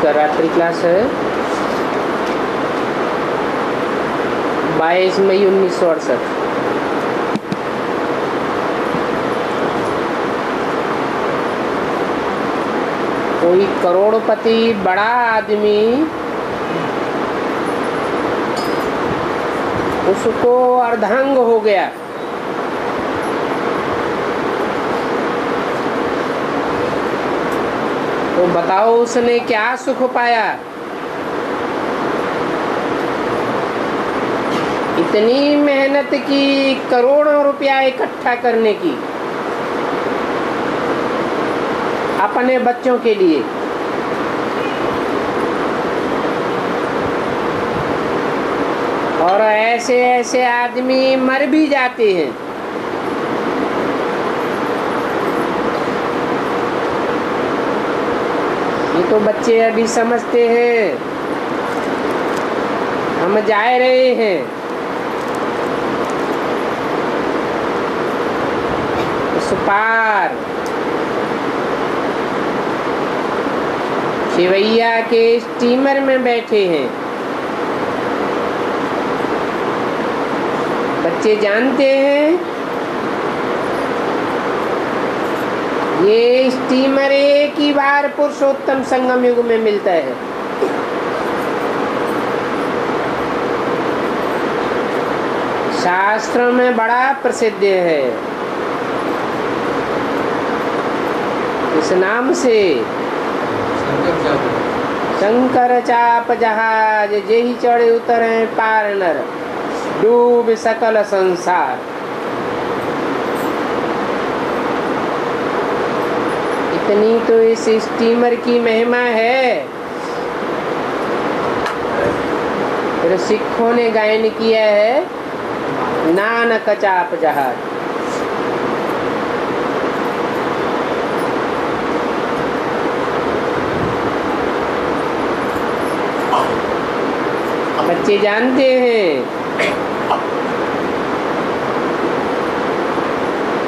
इसका रात्रि क्लास है 22 मई 1968। कोई करोड़पति बड़ा आदमी उसको अर्धांग हो गया। तो बताओ उसने क्या सुख पाया? इतनी मेहनत की करोड़ों रुपया इकट्ठा करने की अपने बच्चों के लिए, और ऐसे ऐसे आदमी मर भी जाते हैं। ये तो बच्चे अभी समझते हैं हम जा रहे हैं, उस पार शिवैया के स्टीमर में बैठे हैं। बच्चे जानते हैं ये स्टीमर एक ही बार पुरुषोत्तम संगम युग में मिलता है। शास्त्रों में बड़ा प्रसिद्ध है इस नाम से, शंकर चाप जहाज जेहि चढ़े उतरे पार नर, डूब सकल संसार। इतनी तो इस स्टीमर की महिमा है। फिर सिखों ने गायन किया है नानक चाप जहाज। बच्चे जानते हैं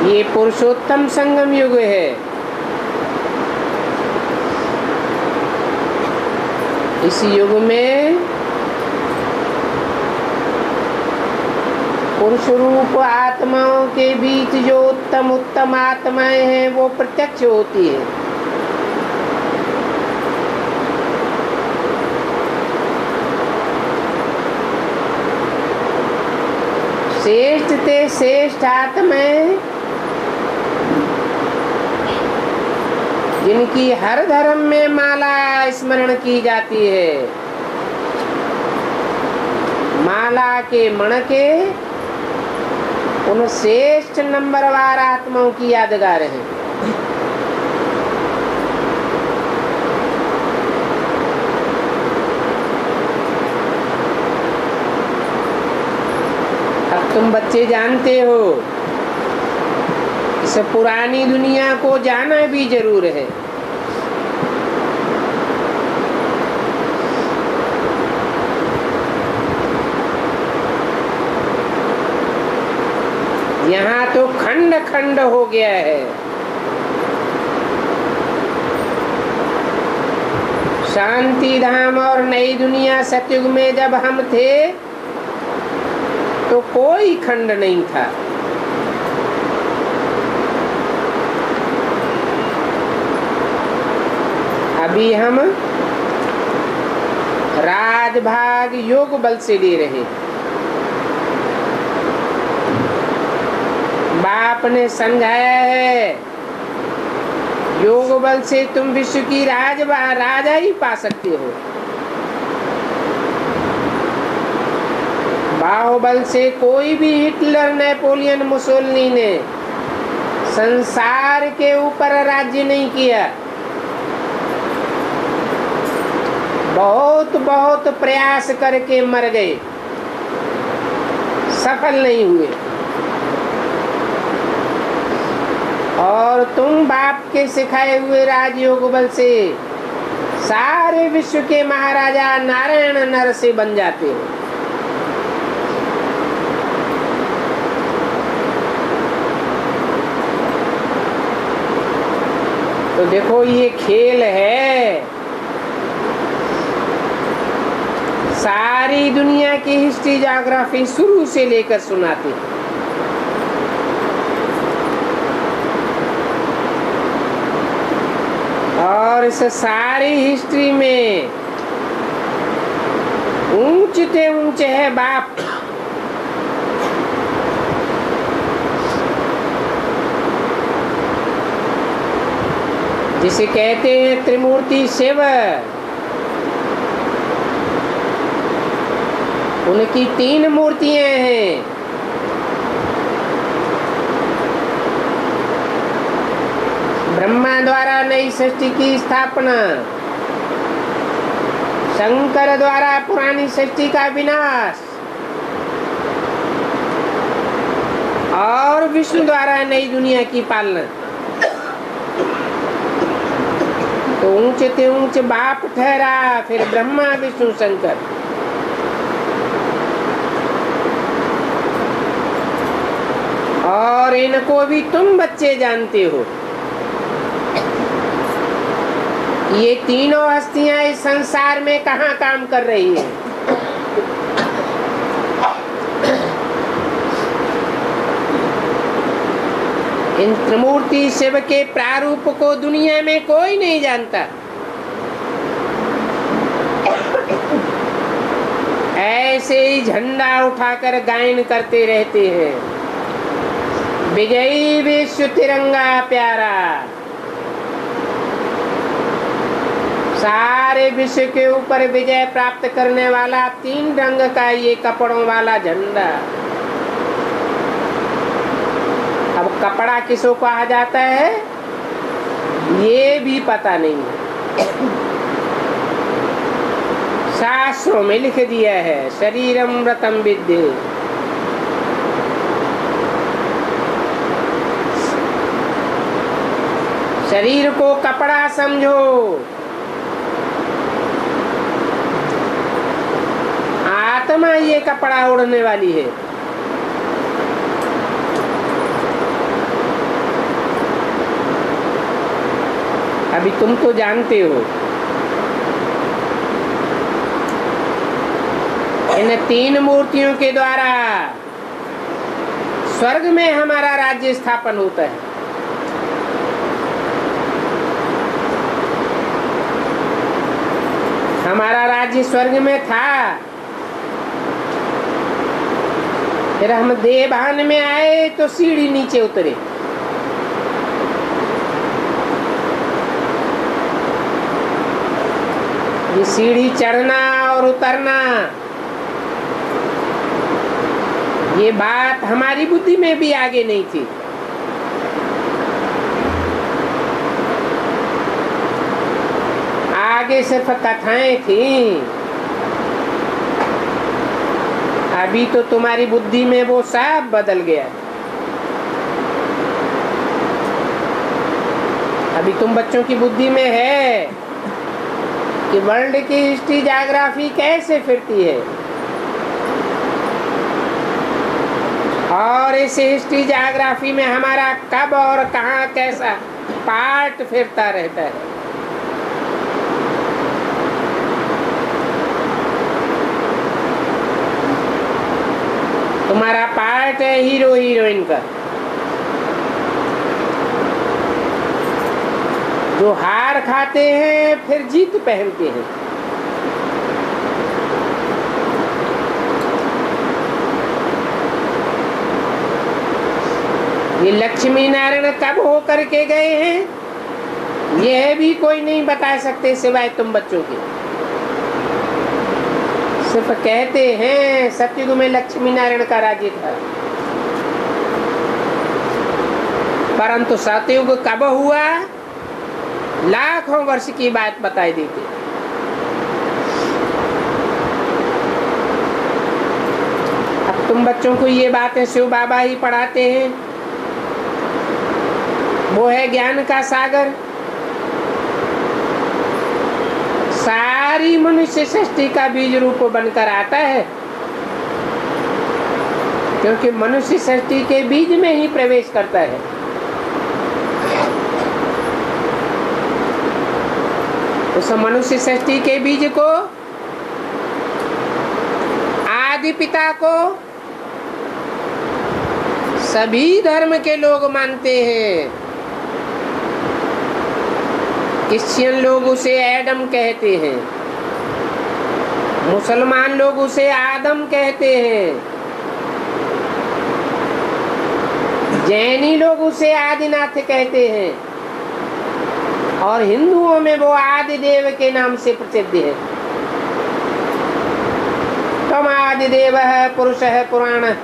ये पुरुषोत्तम संगम युग है। इस युग में पुरुष रूप आत्माओं के बीच जो उत्तम उत्तम आत्माएं हैं वो प्रत्यक्ष होती है। श्रेष्ठ ते श्रेष्ठ आत्माएं जिनकी हर धर्म में माला स्मरण की जाती है, माला के मण के उन श्रेष्ठ नंबरवार आत्माओं की यादगार है। अब तुम बच्चे जानते हो इस पुरानी दुनिया को जाना भी जरूर है। यहाँ तो खंड खंड हो गया है। शांति धाम और नई दुनिया सतयुग में जब हम थे तो कोई खंड नहीं था। अभी हम राजभाग योग बल से ले रहे। बाप ने समझाया है योग बल से तुम विश्व की राजा ही पा सकते हो। बाहुबल से कोई भी हिटलर, नेपोलियन, मुसोलिनी ने संसार के ऊपर राज्य नहीं किया। बहुत बहुत प्रयास करके मर गए, सफल नहीं हुए। और तुम बाप के सिखाए हुए राजयोग बल से सारे विश्व के महाराजा नारायण नर से बन जाते हो। तो देखो ये खेल है, सारी दुनिया की हिस्ट्री ज्योग्राफी शुरू से लेकर सुनाते हैं। और इस सारी हिस्ट्री में ऊंचे ऊंचे है बाप। जिसे कहते हैं त्रिमूर्ति शिव। उनकी 3 मूर्तियां हैं। ब्रह्मा द्वारा नई सृष्टि की स्थापना, शंकर द्वारा पुरानी सृष्टि का विनाश और विष्णु द्वारा नई दुनिया की पालना। तो ऊंचे ते ऊंचे बाप ठहरा, फिर ब्रह्मा विष्णु शंकर। और इनको भी तुम बच्चे जानते हो। ये तीनों हस्तियां इस संसार में कहाँ काम कर रही हैं? इन त्रिमूर्ति शिव के प्रारूप को दुनिया में कोई नहीं जानता। ऐसे ही झंडा उठाकर गायन करते रहते हैं, विजयी विश्व तिरंगा प्यारा। सारे विश्व के ऊपर विजय प्राप्त करने वाला 3 रंग का ये कपड़ों वाला झंडा। अब कपड़ा किसको कहा जाता है ये भी पता नहीं है। शास्त्रों में लिख दिया है, शरीरम व्रतम विद्धि। शरीर को कपड़ा समझो। आत्मा ये कपड़ा उड़ने वाली है। अभी तुम तो जानते हो इन 3 मूर्तियों के द्वारा स्वर्ग में हमारा राज्य स्थापन होता है। हमारा राज्य स्वर्ग में था, फिर हम देवभान में आए तो सीढ़ी नीचे उतरे। ये सीढ़ी चढ़ना और उतरना, ये बात हमारी बुद्धि में भी आगे नहीं थी। आगे सिर्फ कथाएं थी। अभी तो तुम्हारी बुद्धि में वो सब बदल गया। अभी तुम बच्चों की बुद्धि में है कि वर्ल्ड की हिस्ट्री ज्योग्राफी कैसे फिरती है, और इस हिस्ट्री ज्योग्राफी में हमारा कब और कहां कैसा पार्ट फिरता रहता है। तुम्हारा पार्ट है हीरो हीरोइन का, जो हार खाते हैं फिर जीत पहनते हैं। ये लक्ष्मी नारायण कब हो करके गए हैं यह भी कोई नहीं बता सकते सिवाय तुम बच्चों के। सिर्फ कहते हैं सतयुग में लक्ष्मी नारायण का राज्य था, परंतु सतयुग कब हुआ लाखों वर्ष की बात बताई देते। अब तुम बच्चों को ये बातें शिव बाबा ही पढ़ाते हैं। वो है ज्ञान का सागर। सारी मनुष्य सृष्टि का बीज रूप बनकर आता है, क्योंकि मनुष्य सृष्टि के बीज में ही प्रवेश करता है। उस मनुष्य सृष्टि के बीज को आदि पिता को सभी धर्म के लोग मानते हैं। क्रिश्चियन लोग उसे एडम कहते हैं, मुसलमान लोग उसे आदम कहते हैं, जैनी लोग उसे आदिनाथ कहते हैं, और हिंदुओं में वो आदिदेव के नाम से प्रसिद्ध है। तम आदिदेव है, पुरुष है, पुराण है।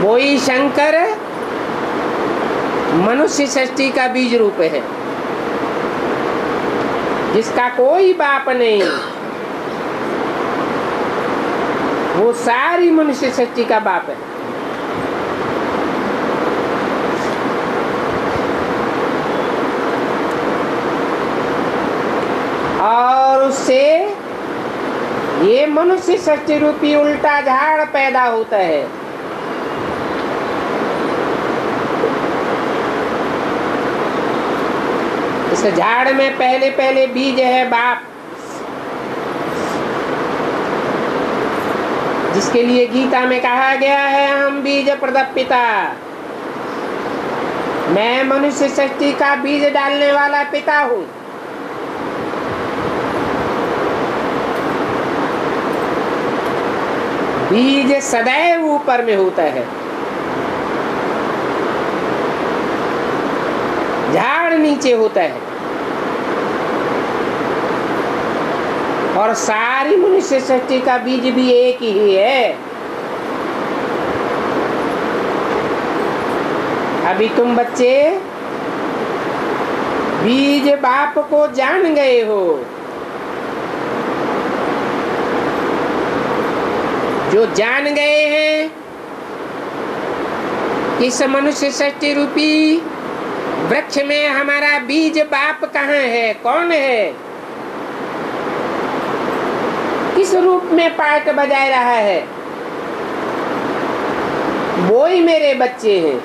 वही शंकर मनुष्य सृष्टि का बीज रूप है, जिसका कोई बाप नहीं, वो सारी मनुष्य सृष्टि का बाप है। और उससे ये मनुष्य सृष्टि रूपी उल्टा झाड़ पैदा होता है। इस झाड़ में पहले पहले बीज है बाप, जिसके लिए गीता में कहा गया है हम बीज प्रदप पिता। मैं मनुष्य सृष्टि का बीज डालने वाला पिता हूँ। बीज सदैव ऊपर में होता है, झाड़ नीचे होता है, और सारी मनुष्य सृष्टि का बीज भी एक ही है। अभी तुम बच्चे बीज बाप को जान गए हो। जो जान गए हैं इस मनुष्य सृष्टि रूपी वृक्ष में हमारा बीज बाप कहाँ है, कौन है, किस रूप में पार्ट बजा रहा है, वो ही मेरे बच्चे हैं।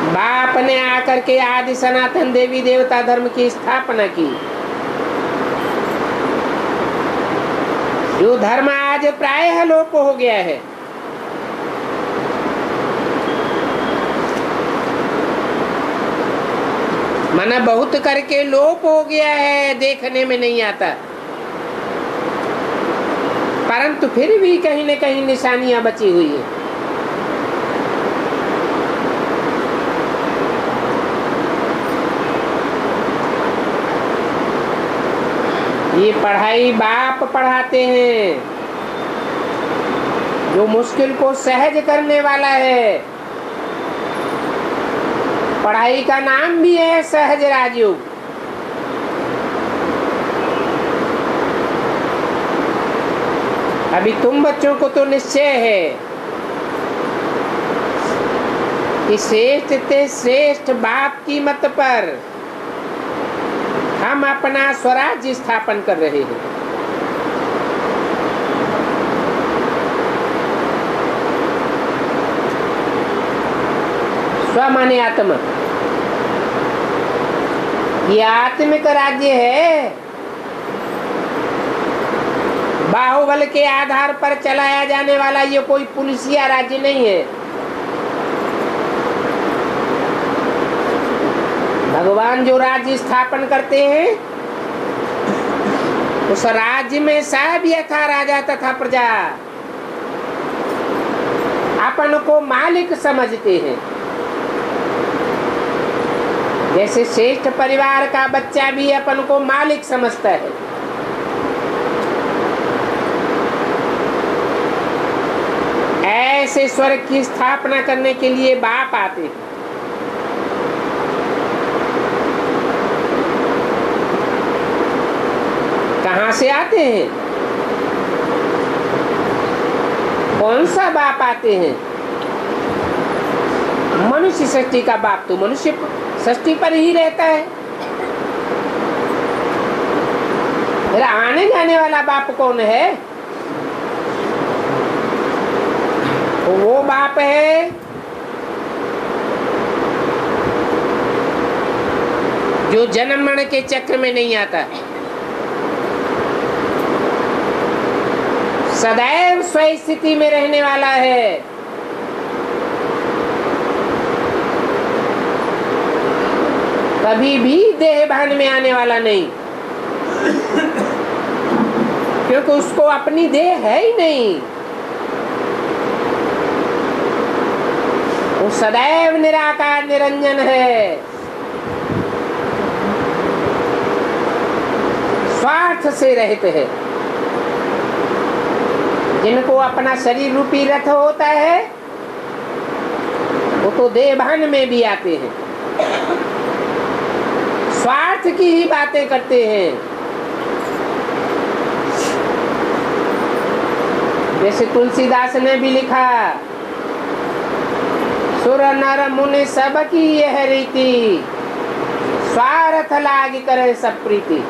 बाप ने आकर के आदि सनातन देवी देवता धर्म की स्थापना की। जो धर्म आज प्रायः लोप हो गया है, माना बहुत करके लोप हो गया है, देखने में नहीं आता, परंतु फिर भी कहीं न कहीं निशानियां बची हुई है। ये पढ़ाई बाप पढ़ाते हैं, जो मुश्किल को सहज करने वाला है। पढ़ाई का नाम भी है सहज राजयोग। अभी तुम बच्चों को तो निश्चय है कि श्रेष्ठ से श्रेष्ठ बाप की मत पर हम अपना स्वराज्य स्थापन कर रहे हैं। स्व माने आत्मा, ये आत्मिक राज्य है। बाहुबल के आधार पर चलाया जाने वाला ये कोई पुलिसिया राज्य नहीं है। भगवान जो राज्य स्थापन करते हैं, उस राज्य में सब यथा राजा तथा प्रजा अपन को मालिक समझते हैं। जैसे श्रेष्ठ परिवार का बच्चा भी अपन को मालिक समझता है, ऐसे स्वर्ग की स्थापना करने के लिए बाप आते हैं। कहाँ से आते हैं? कौन सा बाप आते हैं? मनुष्य सृष्टि का बाप तो मनुष्य सृष्टि पर ही रहता है। फिर आने जाने वाला बाप कौन है? बाप है जो जन्म मरण के चक्र में नहीं आता, सदैव स्व स्थिति में रहने वाला है। कभी भी देह भान में आने वाला नहीं, क्योंकि उसको अपनी देह है ही नहीं। वो सदैव निराकार निरंजन है, स्वार्थ से रहित है। जिनको अपना शरीर रूपी रथ होता है वो तो देहभान में भी आते हैं, स्वार्थ की ही बातें करते हैं। जैसे तुलसीदास ने भी लिखा, सुर नर मुनि सब की यह रीति, स्वार्थ लाग करे सब प्रीति।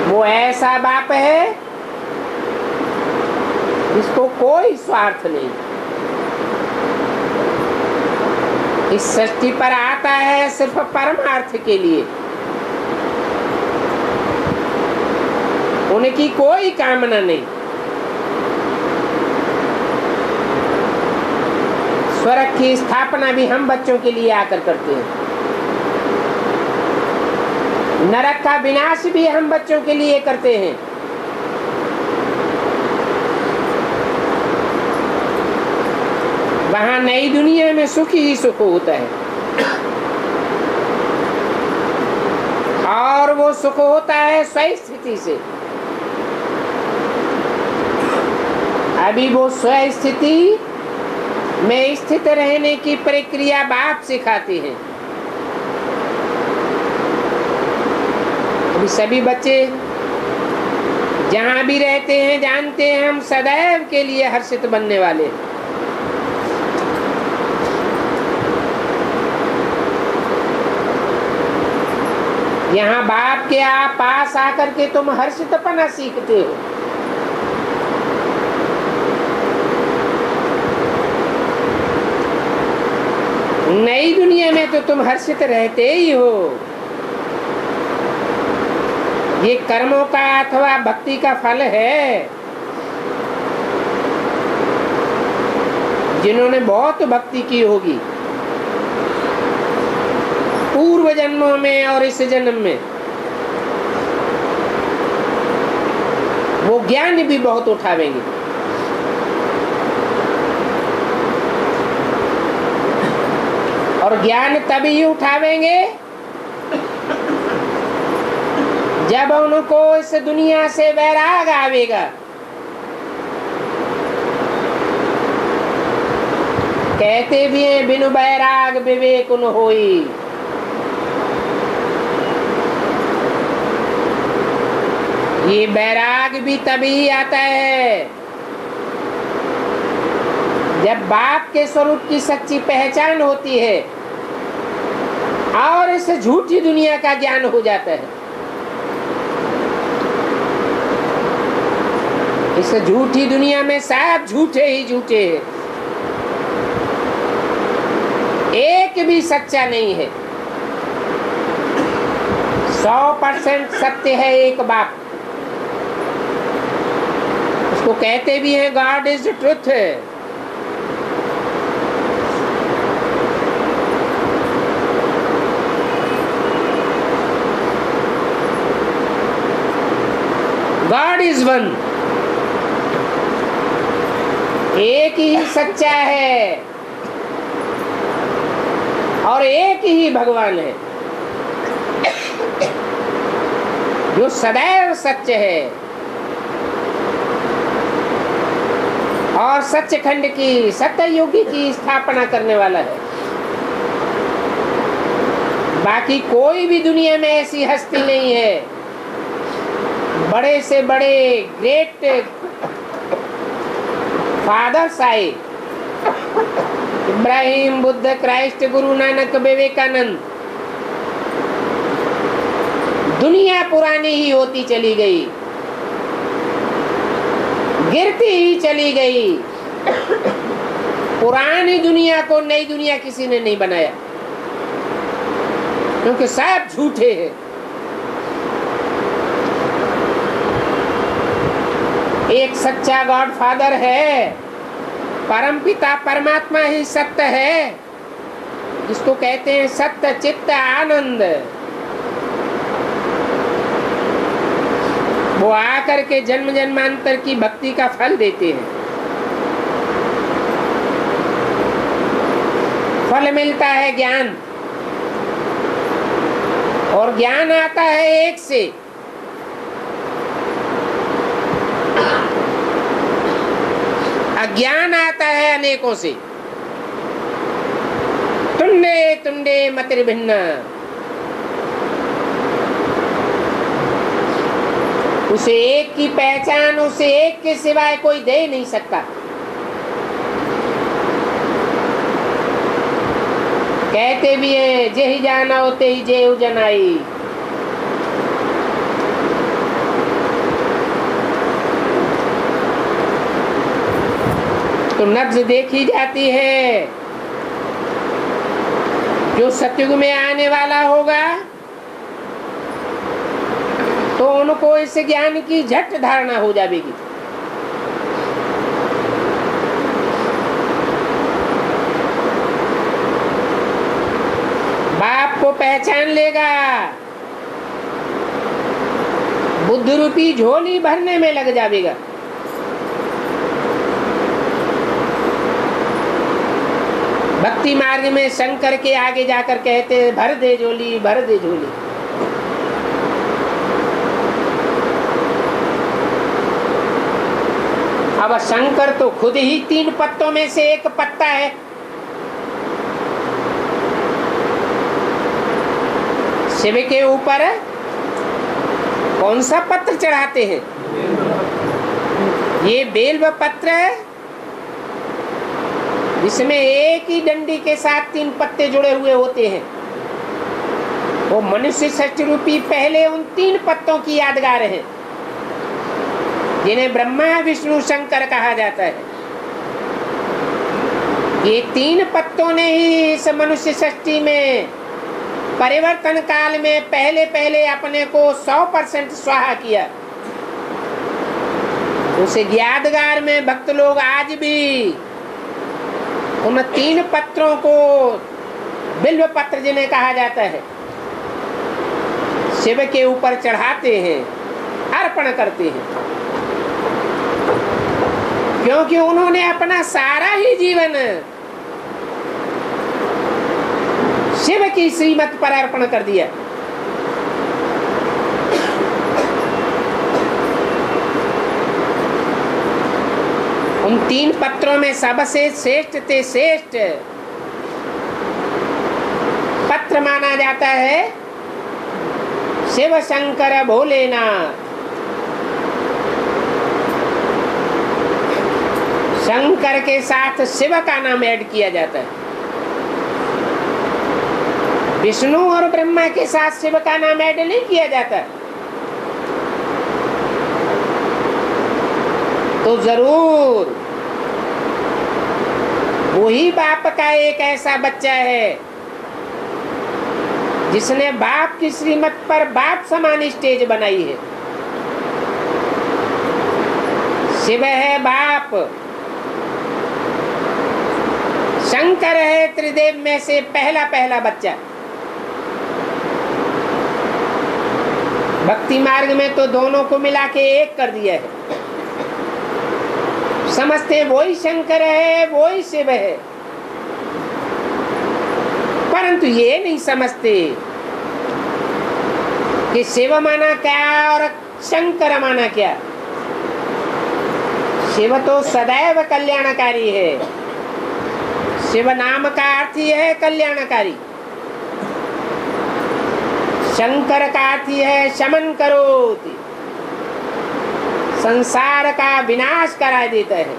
वो ऐसा बाप है जिसको कोई स्वार्थ नहीं, इस सृष्टि पर आता है सिर्फ परमार्थ के लिए। उनकी कोई कामना नहीं। स्वर्ग की स्थापना भी हम बच्चों के लिए आकर करते हैं, नरक का विनाश भी हम बच्चों के लिए करते हैं। वहां नई दुनिया में सुख ही सुख होता है, और वो सुख होता है स्व स्थिति से। अभी वो स्व स्थिति में स्थित रहने की प्रक्रिया बाप सिखाते हैं। अभी सभी बच्चे जहां भी रहते हैं जानते हैं हम सदैव के लिए हर्षित बनने वाले। यहाँ बाप के पास आकर के तुम हर्षितपना सीखते हो। नई दुनिया में तो तुम हर्षित रहते ही हो। ये कर्मों का अथवा भक्ति का फल है। जिन्होंने बहुत भक्ति की होगी पूर्व जन्मों में और इस जन्म में, वो ज्ञान भी बहुत उठावेंगे। और ज्ञान तभी उठावेंगे जब उनको इस दुनिया से वैराग आवेगा। कहते भी हैं बिनु बैराग विवेक न होई। ये बैराग भी तभी आता है जब बाप के स्वरूप की सच्ची पहचान होती है और इस झूठी दुनिया का ज्ञान हो जाता है। इस झूठी दुनिया में सब झूठे ही झूठे हैं, एक भी सच्चा नहीं है। 100% सत्य है एक बाप। उसको कहते भी हैं God is truth. God is one, एक ही सच्चा है और एक ही भगवान है जो सदैव सत्य है और सच्चखंड की सत्ययुगी की स्थापना करने वाला है। बाकी कोई भी दुनिया में ऐसी हस्ती नहीं है। बड़े से बड़े ग्रेट फादर्स आए, इब्राहिम, बुद्ध, क्राइस्ट, गुरु नानक, विवेकानंद। दुनिया पुरानी ही होती चली गई, गिरती ही चली गई। पुरानी दुनिया को नई दुनिया किसी ने नहीं बनाया, क्योंकि सब झूठे हैं। एक सच्चा गॉड फादर है, परमपिता परमात्मा ही सत्य है, जिसको कहते हैं सत्य चित्त आनंद। वो आकर के जन्म जन्मांतर की भक्ति का फल देते हैं। फल मिलता है ज्ञान, और ज्ञान आता है एक से। अज्ञान आता है अनेकों से। तुंडे तुंडे मतिर्भिन्न। उसे एक की पहचान उसे एक के सिवाय कोई दे नहीं सकता। कहते भी है जे ही जाना होते ही जे जनाई। तो नब्ज देखी जाती है। जो सतयुग में आने वाला होगा तो उनको इस ज्ञान की झट धारणा हो जाएगी। बाप को पहचान लेगा, बुद्ध रूपी झोली भरने में लग जाएगा। भक्ति मार्ग में शंकर के आगे जाकर कहते हैं भर दे झोली भर दे झोली। अब शंकर तो खुद ही 3 पत्तों में से एक पत्ता है। शिव के ऊपर कौन सा पत्र चढ़ाते हैं? ये बेल्व पत्र है, जिसमें एक ही डंडी के साथ 3 पत्ते जुड़े हुए होते हैं। वो मनुष्य षष्ठ रूपी पहले उन 3 पत्तों की यादगार है, जिन्हें ब्रह्मा विष्णु शंकर कहा जाता है। ये 3 पत्तों ने ही इस मनुष्य सृष्टि में परिवर्तन काल में पहले पहले अपने को 100% स्वाहा किया। उस यादगार में भक्त लोग आज भी उन 3 पत्रों को बिल्व पत्र जिन्हें कहा जाता है, शिव के ऊपर चढ़ाते हैं, अर्पण करते हैं, क्योंकि उन्होंने अपना सारा ही जीवन शिव की श्रीमत पर अर्पण कर दिया। उन 3 पत्रों में सबसे श्रेष्ठ ते श्रेष्ठ पत्र माना जाता है शिव शंकर भोलेनाथ। शंकर के साथ शिव का नाम ऐड किया जाता है। विष्णु और ब्रह्मा के साथ शिव का नाम ऐड नहीं किया जाता। तो जरूर वही बाप का एक ऐसा बच्चा है जिसने बाप की श्रीमत पर बाप समान स्टेज बनाई है। शिव है बाप, शंकर है त्रिदेव में से पहला बच्चा। भक्ति मार्ग में तो दोनों को मिला के एक कर दिया है। समझते वही शंकर है वही शिव है, परंतु ये नहीं समझते कि शिव माना क्या और शंकर माना क्या। शिव तो सदैव कल्याणकारी है। शिव नाम का अर्थ ही है कल्याणकारी। शंकर का अर्थ ही है शमन करोति, संसार का विनाश करा देता है।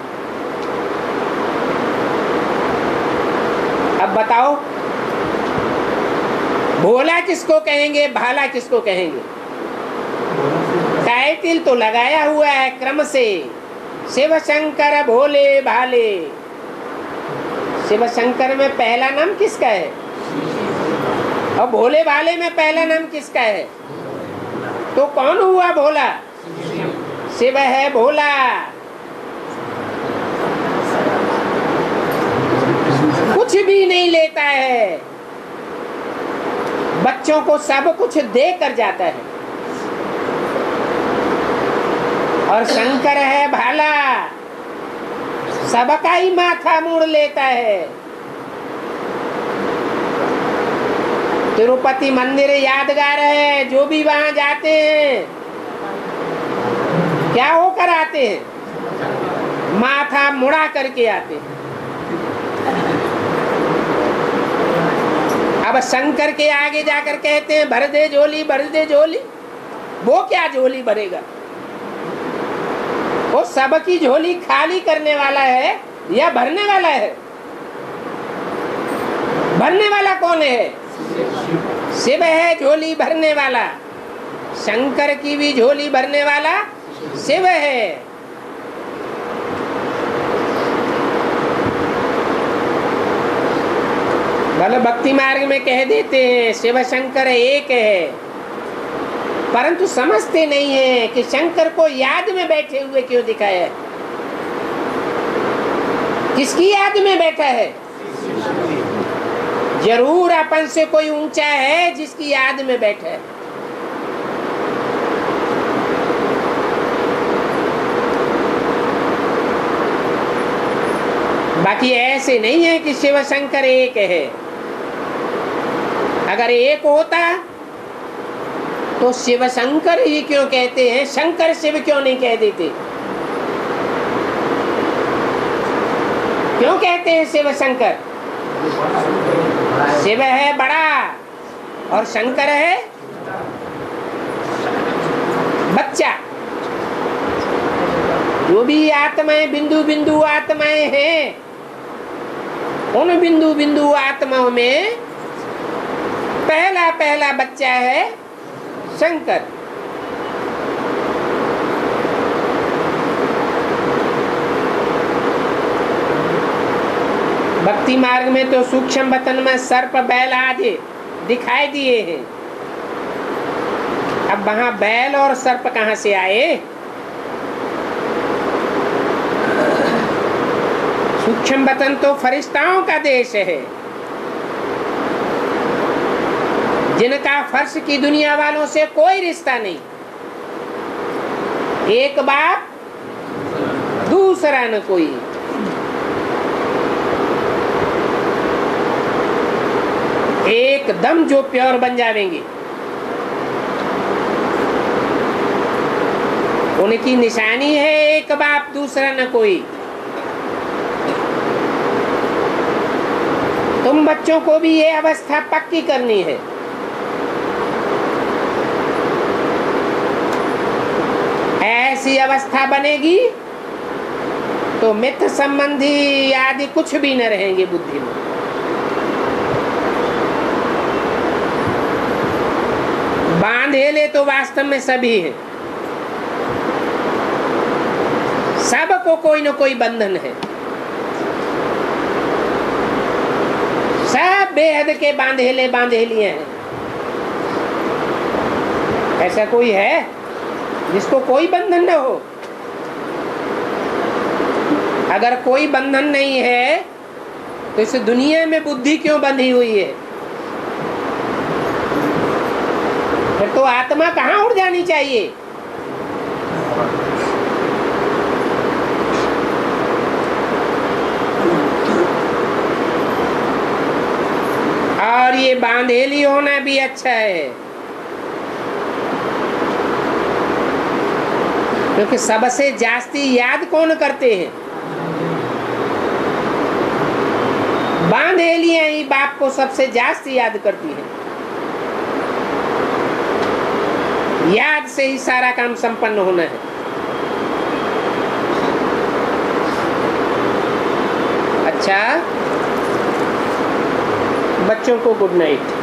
अब बताओ भोला किसको कहेंगे, भाला किसको कहेंगे? टाइटल तो लगाया हुआ है क्रम से, शिव शंकर भोले भाले। शिव शंकर में पहला नाम किसका है? और भोले भाले में पहला नाम किसका है? तो कौन हुआ भोला? शिव है भोला। कुछ भी नहीं लेता है, बच्चों को सब कुछ दे कर जाता है। और शंकर है भाला, सबका ही माथा मोड़ लेता है। तिरुपति मंदिर यादगार है, जो भी वहां जाते हैं क्या होकर आते हैं? माथा मुड़ा करके आते हैं। अब शंकर के आगे जाकर कहते हैं भर दे झोली, भर दे झोली। वो क्या झोली भरेगा? वो सबकी झोली खाली करने वाला है या भरने वाला है? भरने वाला कौन है? शिव है झोली भरने वाला। शंकर की भी झोली भरने वाला शिव है। भले भक्ति मार्ग में कह देते हैं शिव शंकर एक है, परंतु समझते नहीं है कि शंकर को याद में बैठे हुए क्यों दिखाया है। किसकी याद में बैठा है? जरूर अपन से कोई ऊंचा है जिसकी याद में बैठा है। बाकी ऐसे नहीं है कि शिव शंकर एक है। अगर एक होता तो शिव शंकर ही क्यों कहते हैं, शंकर शिव क्यों नहीं कह देते? क्यों कहते हैं शिव शंकर? शिव है बड़ा और शंकर है बच्चा। जो भी आत्माएं बिंदु बिंदु आत्माएं हैं, उन बिंदु बिंदु आत्माओं में पहला पहला बच्चा है शंकर। भक्ति मार्ग में तो सूक्ष्म वतन में सर्प बैल आदि दिखाई दिए हैं। अब वहां बैल और सर्प कहां से आए? सूक्ष्म वतन तो फरिश्ताओं का देश है, जिनका फर्श की दुनिया वालों से कोई रिश्ता नहीं। एक बाप दूसरा न कोई। एकदम जो प्योर बन जाएंगे, उनकी निशानी है एक बाप दूसरा न कोई। तुम बच्चों को भी ये अवस्था पक्की करनी है। ऐसी अवस्था बनेगी तो मित्र संबंधी आदि कुछ भी न रहेंगे बुद्धि में। बांधेले तो वास्तव में सभी हैं, सबको कोई न कोई बंधन है। सब बेहद के बांधेले बांधेलियां हैं। ऐसा कोई है जिसको कोई बंधन न हो? अगर कोई बंधन नहीं है तो इस दुनिया में बुद्धि क्यों बंधी हुई है? फिर तो आत्मा कहाँ उड़ जानी चाहिए? और ये बांधेली होना भी अच्छा है, क्योंकि सबसे जास्ती याद कौन करते हैं? बांधेलियां ही बाप को सबसे जास्ती याद करती हैं। याद से ही सारा काम संपन्न होना है। अच्छा, बच्चों को गुड नाइट।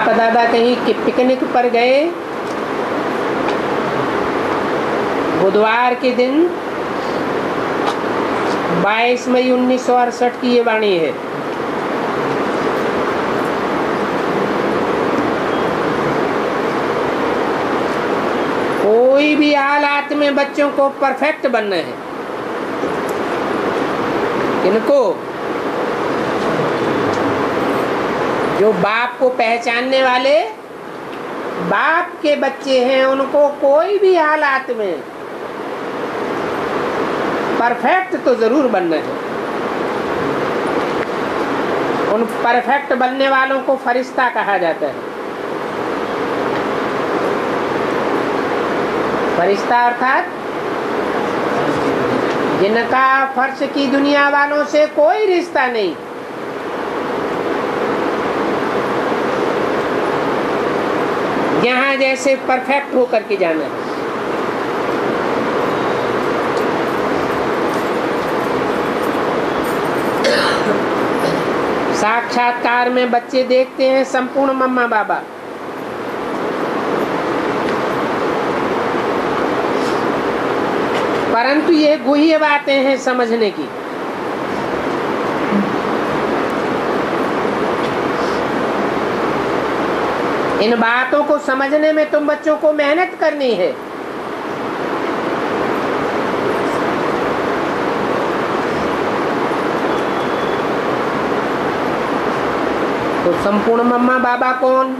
पापा दादा कहीं पिकनिक पर गए, बुधवार के दिन 22 मई 1968 की ये वाणी है। कोई भी हालात में बच्चों को परफेक्ट बनना है। किनको? जो बाप को पहचानने वाले बाप के बच्चे हैं, उनको कोई भी हालात में परफेक्ट तो जरूर बनना है। उन परफेक्ट बनने वालों को फरिश्ता कहा जाता है। फरिश्ता अर्थात जिनका फर्श की दुनिया वालों से कोई रिश्ता नहीं, यहाँ जैसे परफेक्ट होकर के जाना है। साक्षात्कार में बच्चे देखते हैं संपूर्ण मम्मा बाबा। परंतु ये गुह्य बातें हैं समझने की। इन बातों को समझने में तुम बच्चों को मेहनत करनी है। तो संपूर्ण मम्मा बाबा कौन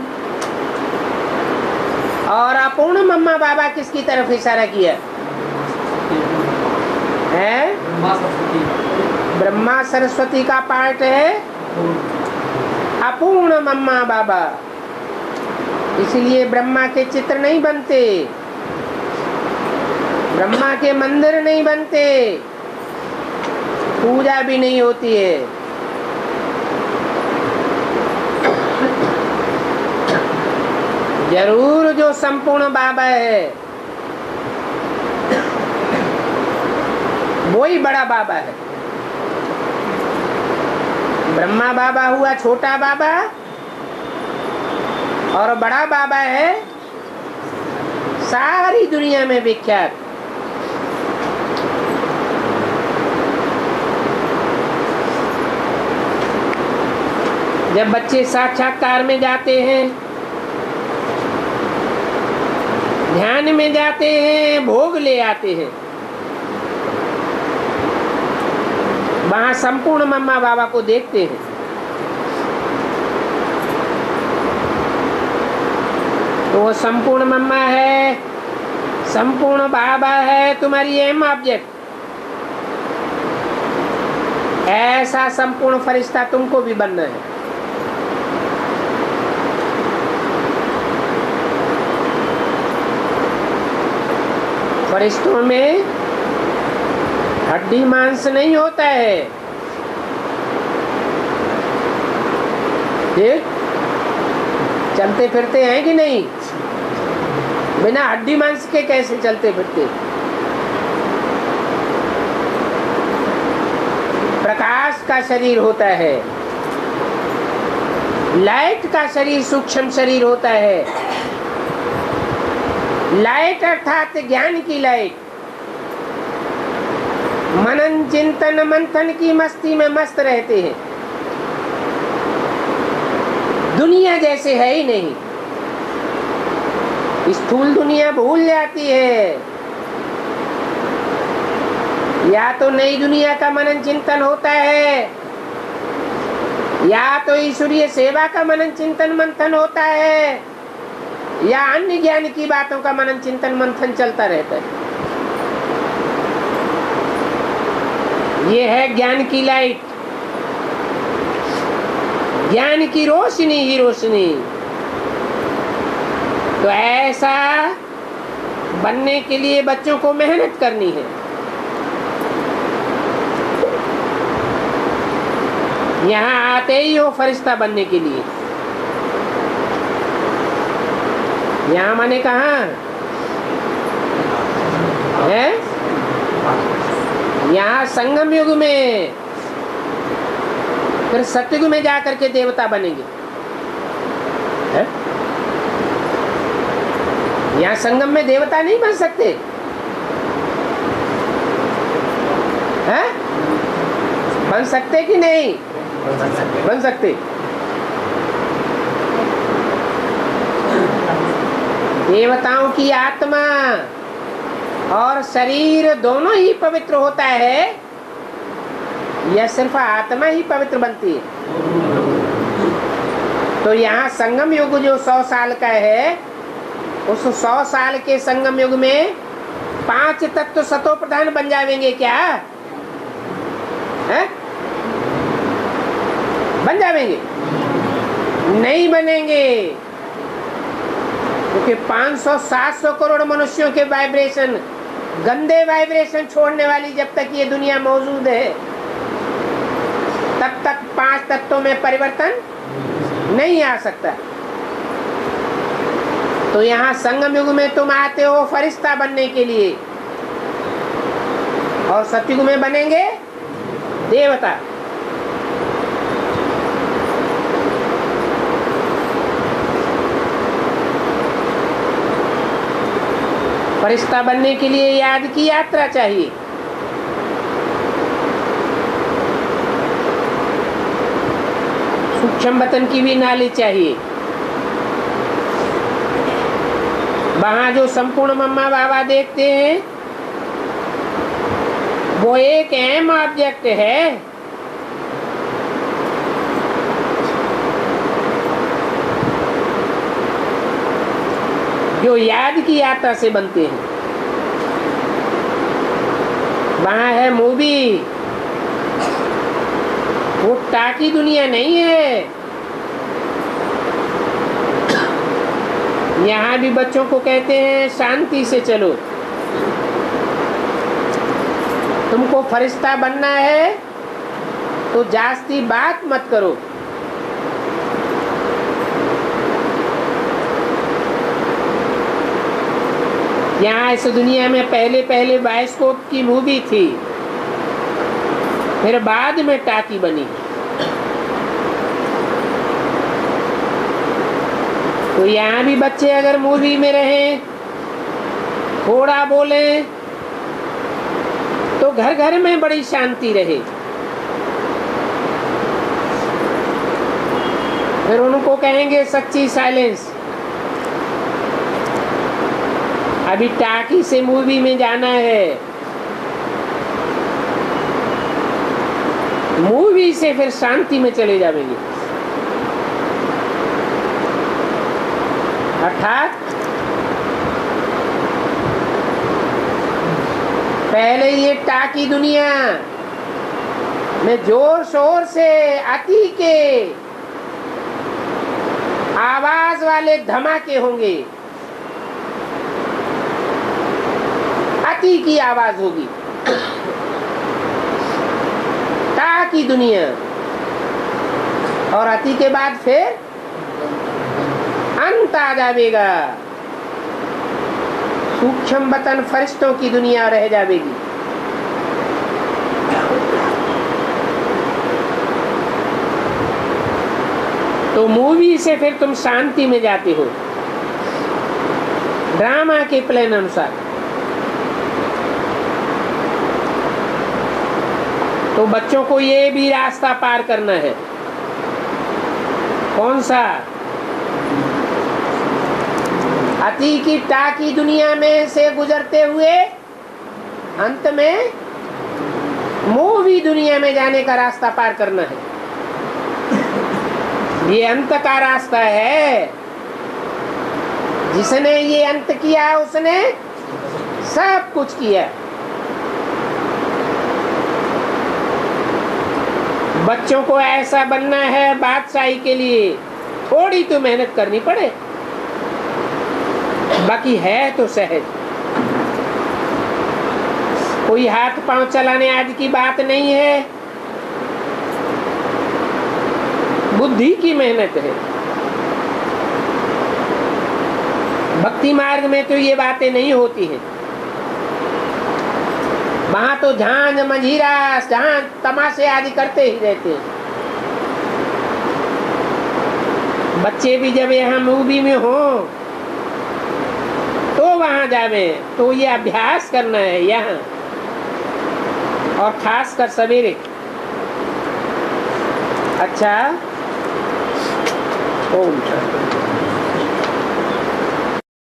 और अपूर्ण मम्मा बाबा किसकी तरफ इशारा किया है? ब्रह्मा सरस्वती का पार्ट है अपूर्ण मम्मा बाबा। इसलिए ब्रह्मा के चित्र नहीं बनते, ब्रह्मा के मंदिर नहीं बनते, पूजा भी नहीं होती है। जरूर जो संपूर्ण बाबा है वही बड़ा बाबा है। ब्रह्मा बाबा हुआ छोटा बाबा और बड़ा बाबा है सारी दुनिया में विख्यात। जब बच्चे साक्षात्कार में जाते हैं, ध्यान में जाते हैं, भोग ले आते हैं, वहां संपूर्ण मम्मा बाबा को देखते हैं। तो वो संपूर्ण मम्मा है, संपूर्ण बाबा है तुम्हारी एम ऑब्जेक्ट। ऐसा संपूर्ण फरिश्ता तुमको भी बनना है। फरिश्तों में हड्डी मांस नहीं होता है। ठीक? चलते फिरते हैं कि नहीं? बिना हड्डी मांस के कैसे चलते फिरते? प्रकाश का शरीर होता है, लाइट का शरीर सूक्ष्म शरीर होता है। लाइट अर्थात ज्ञान की लाइट। मनन चिंतन मंथन की मस्ती में मस्त रहते हैं। दुनिया जैसे है ही नहीं। स्थूल दुनिया भूल जाती है। या तो नई दुनिया का मनन चिंतन होता है, या तो ईश्वरीय सेवा का मनन चिंतन मंथन होता है, या अन्य ज्ञान की बातों का मनन चिंतन मंथन चलता रहता है। ये है ज्ञान की लाइट, ज्ञान की रोशनी ही रोशनी। तो ऐसा बनने के लिए बच्चों को मेहनत करनी है। यहाँ आते ही हो फरिश्ता बनने के लिए। यहाँ माने कहाँ है? यहाँ संगम युग में, फिर सतयुग में जाकर के देवता बनेंगे है? यहाँ संगम में देवता नहीं बन सकते हैं? बन सकते कि नहीं बन सकते? देवताओं की आत्मा और शरीर दोनों ही पवित्र होता है या सिर्फ आत्मा ही पवित्र बनती है? तो यहाँ संगम युग जो 100 साल का है, उस 100 साल के संगम युग में 5 तत्व सतो प्रधान बन जाएंगे क्या है? बन जाएंगे? नहीं बनेंगे, क्योंकि 500-700 करोड़ मनुष्यों के वाइब्रेशन, गंदे वाइब्रेशन छोड़ने वाली जब तक ये दुनिया मौजूद है तब तक 5 तत्वों में परिवर्तन नहीं आ सकता। तो यहाँ संगम युग में तुम आते हो फरिश्ता बनने के लिए, और सतयुग में बनेंगे देवता। फरिश्ता बनने के लिए याद की यात्रा चाहिए। सूक्ष्म वतन की भी नॉलेज चाहिए। वहां जो संपूर्ण मम्मा बाबा देखते हैं वो एक अहम ऑब्जेक्ट है। जो याद की यात्रा से बनते हैं। वहां है मूवी, वो टाकी दुनिया नहीं है। यहाँ भी बच्चों को कहते हैं शांति से चलो, तुमको फरिश्ता बनना है तो जास्ती बात मत करो। यहाँ इस दुनिया में पहले बायोस्कोप की मूवी थी, फिर बाद में टाकी बनी। तो यहाँ भी बच्चे अगर मूवी में रहें, थोड़ा बोलें, तो घर घर में बड़ी शांति रहे। फिर उनको कहेंगे सच्ची साइलेंस। अभी टाकी से मूवी में जाना है, मूवी से फिर शांति में चले जाएंगे। अर्थात पहले ये टाकी दुनिया में जोर शोर से अति के आवाज वाले धमाके होंगे, अति की आवाज होगी। टाकी दुनिया, और अति के बाद फिर अंत आ जाएगा। सूक्ष्म वतन फरिश्तों की दुनिया रह जाएगी। तो मूवी से फिर तुम शांति में जाते हो, ड्रामा के प्लान अनुसार। तो बच्चों को ये भी रास्ता पार करना है। कौन सा? अति की टाकी दुनिया में से गुजरते हुए अंत में मूवी दुनिया में जाने का रास्ता पार करना है। ये अंत का रास्ता है। जिसने ये अंत किया उसने सब कुछ किया। बच्चों को ऐसा बनना है बादशाही के लिए, थोड़ी तो मेहनत करनी पड़े, बाकी है तो सहज। कोई हाथ पांव चलाने आदि की बात नहीं है, बुद्धि की मेहनत है। भक्ति मार्ग में तो ये बातें नहीं होती हैं। वहां तो झांझ मंजीरा जहां तमाशे आदि करते ही रहते हैं। बच्चे भी जब यहाँ मूवी में हो वहां जावे, तो ये अभ्यास करना है यहाँ, और खास कर सवेरे। अच्छा, ओम शांति।